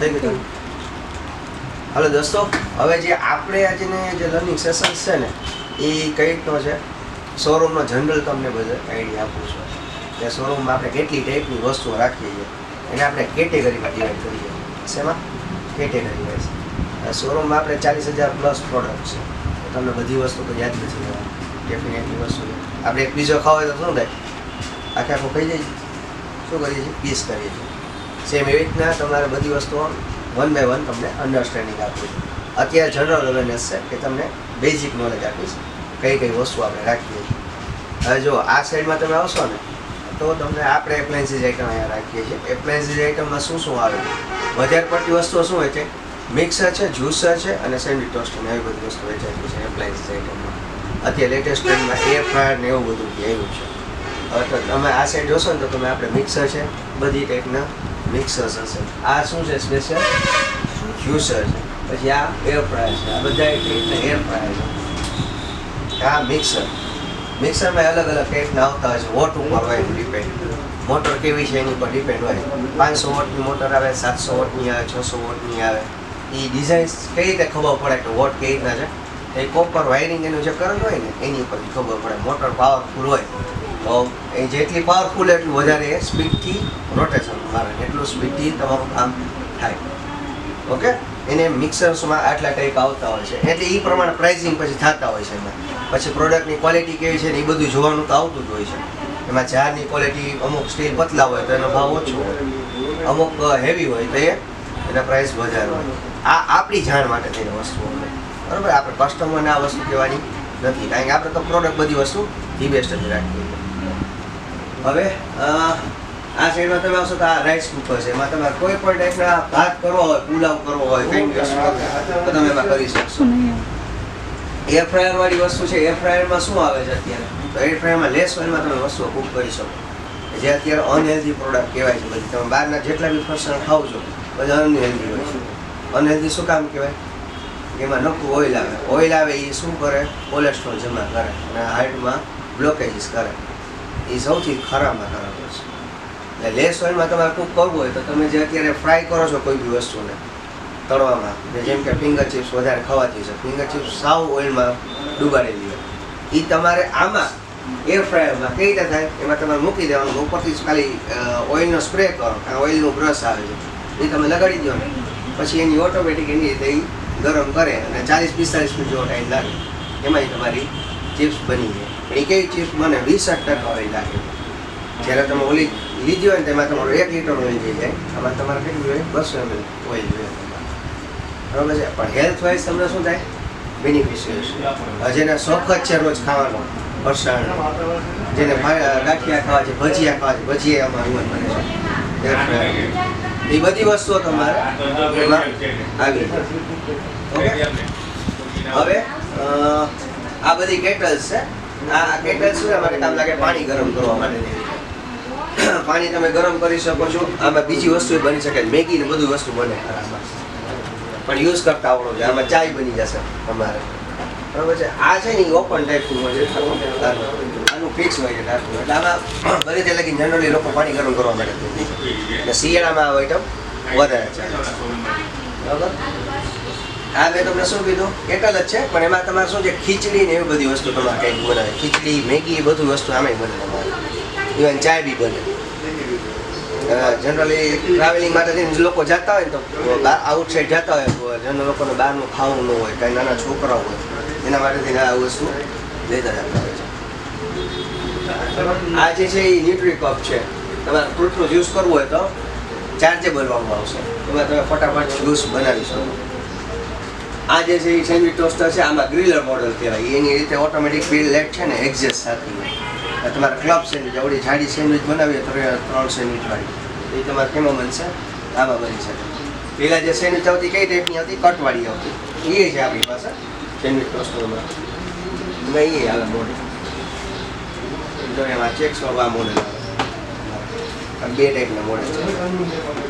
થઈ ગયું. હાલો દોસ્તો, હવે જે આપણે આજને જે લર્નિંગ સેશન્સ છે ને એ કઈ રીતનો છે, શોરૂમનો જનરલ તમને બધે આઈડિયા આપું છું. કે શોરૂમમાં આપણે કેટલી ટાઈપની વસ્તુઓ રાખીએ છીએ એને આપણે કેટેગરીમાં ડિવાઈડ કરીએ. શેમાં? Category wise. શોરૂમમાં આપણે 40,000 પ્લસ પ્રોડક્ટ છે, તો તમને બધી વસ્તુ તો યાદ નથી રહેવાની. ડેફિનેટલી વસ્તુ આપણે એક પીઝો ખાવો હોય તો શું થાય? આખે આખો ખાઈ જાય. શું કરીએ છીએ? પીસ કરીએ છીએ. સેમ એવી રીતના તમારે બધી વસ્તુઓ વન બાય વન તમને અન્ડરસ્ટેન્ડિંગ આપવું છે. અત્યારે જનરલ અવેરનેસ છે કે તમને બેઝિક નોલેજ આપીશ કઈ કઈ વસ્તુ આપણે રાખીએ છીએ. હવે જો આ સાઈડમાં તમે આવશો ને તો તમને આપણે એપ્લાયન્સીસ આઇટમ અહીંયા રાખીએ છીએ. એપ્લાયન્સીસ આઇટમમાં શું શું આવે છે? વધારે પડતી વસ્તુઓ શું હોય છે? મિક્સર છે, જ્યુસર છે અને સેન્ડવિચ ટોસ્ટર એવી બધી વસ્તુ વેચાતી છે એપ્લાયન્સીસ આઇટમમાં. અત્યારે લેટેસ્ટ ટ્રેન્ડમાં એર ફ્રાયર ને એવું બધું આવ્યું છે. હવે તો તમે આ સાઈડ જોશો ને તો તમે આપણે મિક્સર છે, બધી ટાઈપના મિક્સર્સ હશે. આ શું છે? સ્પેશિયલ જ્યુસર છે. પછી આ એર ફ્રાયર છે. આ બધા ટાઈપના એર ફ્રાયર છે. આ મિક્સરમાં અલગ અલગ ટાઈપના આવતા હોય છે. વોટ ઉપર હોય ડિપેન્ડ. મોટર કેવી છે એની પર ડિપેન્ડ હોય. 500 વોટની મોટર આવે, 700 વોટની આવે, 600 વોટની આવે. એ ડિઝાઇન્સ કઈ રીતે ખબર પડે કે વોટ કઈ રીતના છે? એ કોપર વાયરિંગ એનું જે કરંટ હોય ને એની ઉપરથી ખબર પડે. મોટર પાવરફુલ હોય તો એ જેટલી પાવરફુલ એટલું વધારે એ સ્પીડથી રોટેશન મારે, એટલું સ્પીડથી તમારું કામ થાય. ઓકે, એને મિક્સર્સમાં આટલા ટાઈપ આવતા હોય છે એટલે એ પ્રમાણે પ્રાઇસિંગ પછી થતા હોય છે. એમાં પછી પ્રોડક્ટની ક્વોલિટી કેવી છે ને એ બધું જોવાનું તો આવતું જ હોય છે. એમાં જારની ક્વોલિટી અમુક સ્ટીલ પતલા હોય તો એનો ભાવ ઓછો હોય, અમુક હેવી હોય તો એના પ્રાઇસ વધારે હોય. આ આપણી જાણ માટે થઈને વસ્તુઓ હોય, બરાબર. આપણે કસ્ટમરને આ વસ્તુ કહેવાની નથી, કારણ કે આપણે તો પ્રોડક્ટ બધી વસ્તુ ધી બેસ્ટ જ રાખીએ. હવે આ સાઈડમાં તમે આવશો તો આ રાઈસ કુકર છે. એમાં તમારે કોઈ પણ ટાઈપના ભાત કરવો હોય, પુલાવ કરવો હોય, કંઈ વસ્તુ તો તમે એમાં કરી શકશો. એર ફ્રાયર વાળી વસ્તુ છે. એર ફ્રાયરમાં શું આવે છે અત્યારે? તો એર ફ્રાયરમાં લેસ ઓઇલમાં તમે વસ્તુઓ કૂક કરી શકો. જે અત્યારે અનહેલ્ધી પ્રોડક્ટ કહેવાય છે બધી. તમે બહારના જેટલા બી ફરસાણ ખાવ છો બધા અનહેલ્ધી હોય છે. અનહેલ્ધી શું કામ કહેવાય? એમાં નકરું ઓઇલ આવે. ઓઇલ આવે એ શું કરે? કોલેસ્ટ્રોલ જમા કરે અને હાર્ટમાં બ્લોકેજીસ કરે. એ સૌથી ખરાબમાં ખરાબ છે. એટલે લેસ ઓઇલમાં તમારે કૂક કરવું હોય તો તમે જે અત્યારે ફ્રાય કરો છો કોઈ બી વસ્તુને તળવામાં, જેમ કે ફિંગર ચિપ્સ વધારે ખવાતી છે, ફિંગર ચિપ્સ સાવ ઓઇલમાં ડૂબાડેલી હોય, એ તમારે આમાં એર ફ્રાયરમાં કઈ રીતે થાય? એમાં તમારે મૂકી દેવાનું, ઉપરથી ખાલી ઓઇલનો સ્પ્રે કરો, ઓઇલનું બ્રશ આવે છે એ તમે લગાડી દો ને પછી એની ઓટોમેટિક એની રીતે એ ગરમ કરે અને 40-45 મિનિટ જેવો ટાઈમ લાગે એમાં તમારી ચિપ્સ બની જાય. પણ એ કેવી ચિપ્સ બને? 20% ઓઇલ લાગે. જ્યારે તમે ઓલી લીધી હોય ને તેમાં તમારું 1 લીટર ઓઇલ થઈ જાય. આમાં તમારે કેટલું જોઈએ? 200 ml ઓઇલ જોઈએ બરાબર છે. પણ હેલ્થ વાઇઝ તમને શું થાય? બેનિફિશિયલ છે. જેને શોખ જ છે રોજ ખાવાનો ફરસાણ, જેને ગાંઠિયા ખાવા છે, ભજીયા ખાવા છે, ભજીયા અમારું બને છે, એ બધી વસ્તુઓ તમારે એમાં આવી. ઓકે, હવે આ બધી કેટલ્સ છે. આ કેટલ્સ શું અમારે કામ લાગે? પાણી ગરમ કરવા માટે. પાણી તમે ગરમ કરી શકો છો. આમાં બીજી વસ્તુ બની શકે, મેગી ને બધું વસ્તુ બને આમાં, પણ યુઝ કરતા આવડો છે. આમાં ચાય બની જશે તમારે, બરાબર છે. આ છે ને ઓપન ટાઈપનું હોય છે, આનું ફિક્સ હોય છે ટાઈપનું. એટલે આમાં બધી રીતે લગી જનરલી લોકો પાણી ગરમ કરવા માટે એટલે શિયાળામાં આ આઈટમ વધારે છે, બરાબર. આ મેં તમને શું કીધું? કેટલ જ છે, પણ એમાં તમારે શું છે? ખીચડી ને એવી બધી વસ્તુ તમારે કંઈક બનાવે. ખીચડી, મેગી એ બધું વસ્તુ આમાં બને તમારે. ઇવન ચાય બી બને. જનરલી ટ્રાવેલિંગ માટે લોકો જતા હોય ને તો આઉટસાઇડ જતા હોય, જનરલ લોકોને બહારનું ખાવું ન હોય, કાંઈ નાના છોકરાઓ હોય એના માટેથી આ વસ્તુ લેતા જતા હોય છે. આ જે છે એ ન્યુટ્રી કપ છે. તમારે ફ્રૂટનો જ્યુસ કરવું હોય તો ચાર્જેબલ વાળું આવશે, એમાં તમે ફટાફટ જ્યુસ બનાવી શકો. આ જે છે એ સેન્ડવિચ ટોસ્ટર છે. આમાં ગ્રીલર મોડલ કહેવાય. એની રીતે ઓટોમેટિક ગ્રીલ લેટ છે ને એક્ઝેસ્ટ સાથે તમારે ક્લબ સેન્ડવિચ આવડી જાડી સેન્ડવિચ બનાવીએ 3 સેન્ડવિચ વાળી એ તમારે કેમાં બનશે? આમાં બની શકે. પહેલાં જે સેન્ડવિચ આવતી કઈ ટાઈપની આવતી? કટવાળી આવતી. એ છે આપણી પાસે સેન્ડવિચ ટોસ્ટરમાં. એમાં એ આવે મોડલ. તો એમાં ચેક્સ વાળું આ મોડલ આવે. બે ટાઈપના મોડલ છે,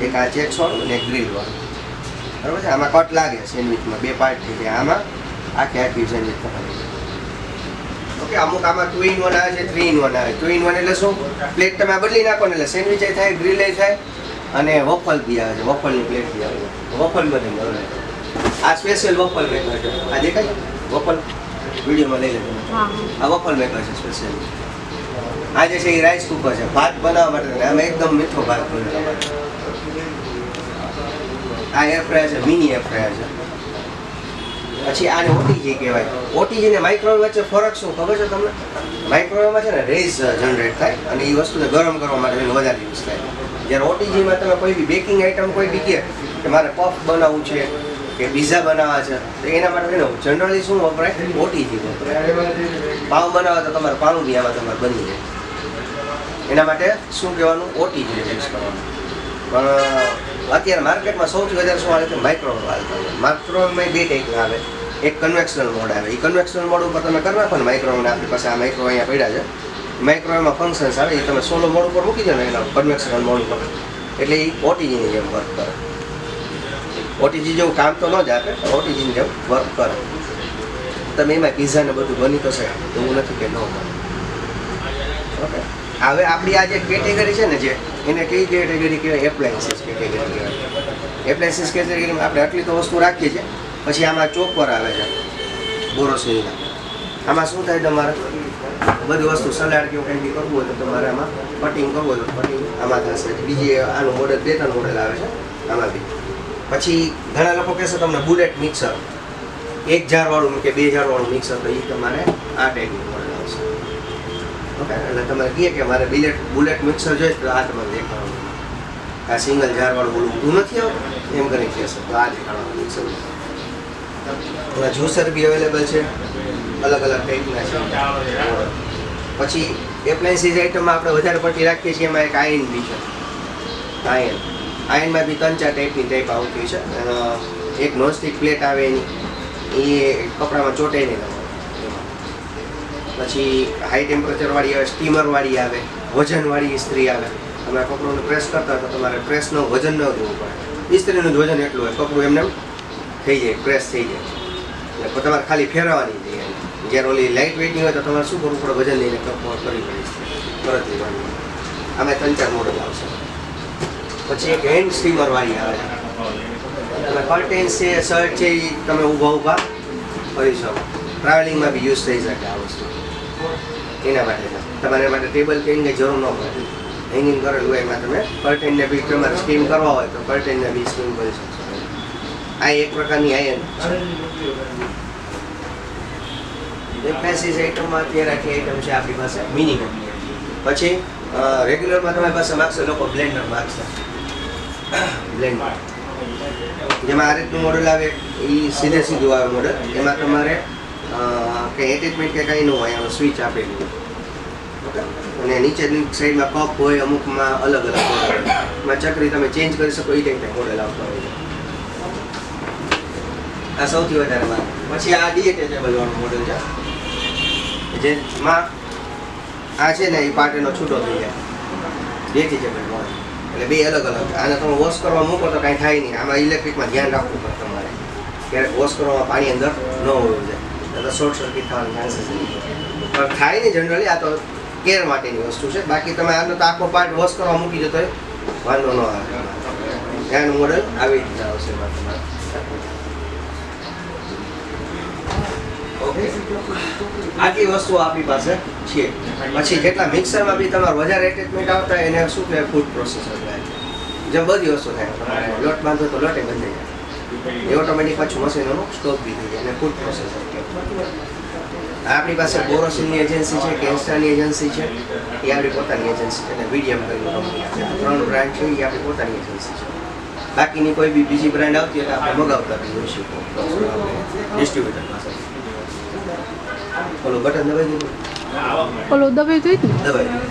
એક આ ચેક્સ વાળું અને એક ગ્રીલ વાળું, બરાબર છે. આમાં કટ લાગે સેન્ડવિચમાં, બે પાર્ટ થઈ જાય. આમાં આખી સેન્ડવિચ તમારી. ઓકે, અમુક આમાં 2 in 1 આવે છે, 3 in 1 આવે. 2 in 1 એટલે શું? પ્લેટ તમે બદલી નાખો ને એટલે સેન્ડવિચ થાય, ગ્રીલ થાય અને વફલ બી આવે છે, વફલની પ્લેટ બી આવે છે, વફલ બધી મળે. આ સ્પેશિયલ વફલ મેકર છે. આ દેખાય વફલ વિડીયોમાં લઈ લેજો. આ વફલ મેકર છે સ્પેશિયલ. આ જે છે એ રાઈસ કુકર છે, ભાત બનાવવા માટે. આમાં એકદમ મીઠો ભાત બનાવવા માટે. આ એર ફ્રાયર છે, મિની એર ફ્રાયર છે. પછી આને ઓટીજી કહેવાય. ઓટીજી ને માઇક્રોવેવ વચ્ચે ફરક શું ખબર છે તમને? માઇક્રોવેવમાં છે ને રેઝ જનરેટ થાય અને એ વસ્તુને ગરમ કરવા માટે એનો વધારે યુઝ થાય. જ્યારે ઓટીજીમાં તમે કોઈ બી બેકિંગ આઈટમ કોઈ બી કહે કે મારે પફ બનાવવું છે કે પીઝા બનાવવા છે તો એના માટે જનરલી શું વપરાય? ઓટીજી વપરાય. પાવ બનાવવા તો તમારે પાઉં બી આમાં તમારે બની જાય. એના માટે શું કહેવાનું? ઓટીજી યુઝ કરવાનું. પણ અત્યારે માર્કેટમાં સૌથી વધારે શું આવે છે? માઇક્રોવેવ હાલતા હોય. માઇક્રોવેવમાં બે ટાઈપના આવે. એક કન્વેક્શનલ મોડ આવે. એ કન્વેક્શનલ મોડ ઉપર તમે કરી નાખો ને માઇક્રોવેવને, આપણી પાસે આ માઇક્રોવેવ અહીંયા પડ્યા છે. માઇક્રોવેવમાં ફંક્શન્સ આવે એ તમે સોલો મોડ ઉપર મૂકી દો ને એના કન્વેક્શનલ મોડ ઉપર, એટલે એ ઓટીજીની જેમ વર્ક કરે. ઓટીજી જેવું કામ તો ન જ આપે, ઓટીજીની જેમ વર્ક કરે. તમે એમાં પીઝાને બધું બની તો છે એવું નથી કે ન બને. ઓકે, હવે આપણી આ જે કેટેગરી છે ને જે એને કઈ કેટેગરી કહેવાય? એપ્લાયન્સીસ કેટેગરી કહેવાય. એપ્લાયન્સીસ કેટેગરીમાં આપણે આટલી તો વસ્તુ રાખીએ છીએ. પછી આમાં ચોપર આવે છે બોરોસિલીના. આમાં શું થાય? તમારે બધી વસ્તુ સલાડ કે કંઈ બી કરવું હોય તો તમારે આમાં કટિંગ કરવું હોય તો કટિંગ આમાં થશે. બીજી આનું મોડેલ 2-3 મોડેલ આવે છે આમાં બી. પછી ઘણા લોકો કહેશે તમને બુલેટ મિક્સર, 1 જારવાળું કે 2 જારવાળું મિક્સર, તો એ તમારે આ ટાઈપનું મોડેલ આવશે. ઓકે, એટલે તમારે કહે કે મારે બુલેટ મિક્સર જોઈએ તો આ તમારે દેખાડવાનું. આ સિંગલ જારવાળું બોલું ઊંધું નથી આવતું એમ કરીને કહેશે તો આ દેખાડવાનું મિક્સર. એના જ્યુસર બી અવેલેબલ છે, અલગ અલગ ટાઈપના છે. પછી એપ્લાયન્સીસ આઇટમમાં આપણે વધારે પડતી રાખીએ છીએ એમાં એક આયન બી છે. આયનમાં બી 3-4 ટાઈપની ટાઈપ આવતી છે. એક નોનસ્ટિક પ્લેટ આવે એની, એ કપડામાં ચોટે નહીં તમારે. પછી હાઈ ટેમ્પરેચરવાળી આવે, સ્ટીમરવાળી આવે, વજનવાળી ઇસ્ત્રી આવે. તમે કપડુંને પ્રેસ કરતા હોય તો તમારે પ્રેસનું વજન ન દેવું પડે. ઇસ્ત્રીનું જ વજન એટલું હોય, કપડું એમને થઈ જાય, પ્રેસ થઈ જાય. એટલે તમારે ખાલી ફેરવવાની જોઈએ. જ્યારે ઓલી લાઇટ વેઇટની હોય તો તમારે શું કરવું પડે? વજન લઈને કરવી પડે પરત લેવાની. આમાં 3-4 મોડલ આવશે. પછી એક હેન્ડ સ્ટીમરવાળી આવે. તમે કર્ટેન્સ છે, શર્ટ છે, એ તમે ઊભા કરી શકો. ટ્રાવેલિંગમાં બી યુઝ થઈ શકે આ વસ્તુ. એના માટે તમારે માટે ટેબલ કે એની જરૂર ન પડે. હેંગિંગ કરેલું હોય એમાં તમે કર્ટેનને બી તમારે સ્ટીમ કરવા હોય તો કર્ટેનને બી સ્ટીમ કરી શકશો. આ એક પ્રકારની આયન છે. એપ્લાયન્સીસ આઇટમમાં અત્યારે આખી આઇટમ છે આપણી પાસે મિનિમમ. પછી રેગ્યુલરમાં તમારી પાસે માગશે લોકો બ્લેન્ડર માગશે. બ્લેન્ડર જેમાં આ રીતનું મોડલ આવે, એ સીધું આવે મોડલ. એમાં તમારે કંઈ એટેચમેન્ટ કે કંઈ ન હોય, એમાં સ્વિચ આપેલી હોય. ઓકે, અને નીચેની સાઈડમાં કપ હોય, અમુકમાં અલગ અલગ મોડલ. એમાં ચકરી તમે ચેન્જ કરી શકો એ ટાઈપના મોડલ આવતા હોય છે. આ સૌથી વધારે વાત. પછી આ ડીએટેચેબલ વાળું મોડલ છે જેમાં આ છે ને એ પાર્ટ એનો છૂટો થઈ જાય. ડીએટેચેબલ મોડલ એટલે બે અલગ અલગ. આને તમે વોશ કરવા મૂકો તો કાંઈ થાય નહીં. આમાં ઇલેક્ટ્રિકમાં ધ્યાન રાખવું પડે તમારે. ક્યારેક વોશ કરવામાં પાણી અંદર ન હોવું જાય તો શોર્ટ સર્કિટ થવાની ચાન્સીસ પણ થાય નહીં જનરલી. આ તો કેર માટેની વસ્તુ છે. બાકી તમે આનો તો આખો પાર્ટ વોશ કરવા મૂકી દો તો વાંધો ન આવે. ત્યાંનું મોડલ આવી રીતે આવશે એમાં તમારે. આટલી વસ્તુઓ આપણી પાસે છે. પછી જેટલા મિક્સરમાં બી તમારે વધારે એટેચમેન્ટ આવતા હોય એને શું કહેવાય? ફૂડ પ્રોસેસર કહેવાય. જેમ બધી વસ્તુ થાય, તમારે લોટ બાંધો તો લોટે બંધાઈ જાય. એ ઓટોમેટિક પાછું મશીનોનો સ્ટોપ બી થઈ જાય અને ફૂડ પ્રોસેસર કહેવાય. આપણી પાસે બોરોસિલની એજન્સી છે, કેન્સ્ટાની એજન્સી છે, એ આપણી પોતાની એજન્સી છે. અને વીડિયમ કરીને કંપની છે. 3 બ્રાન્ડ છે, એ આપણી પોતાની એજન્સી છે. બાકીની કોઈ બી બીજી બ્રાન્ડ આવતી એટલે આપણે મગાવતા બી હોઈશું ડિસ્ટ્રીબ્યુટર પાસે. ઓલું બટન દબાઈ દીધું, ઓલું દબાઈ દીધું. દબાઈ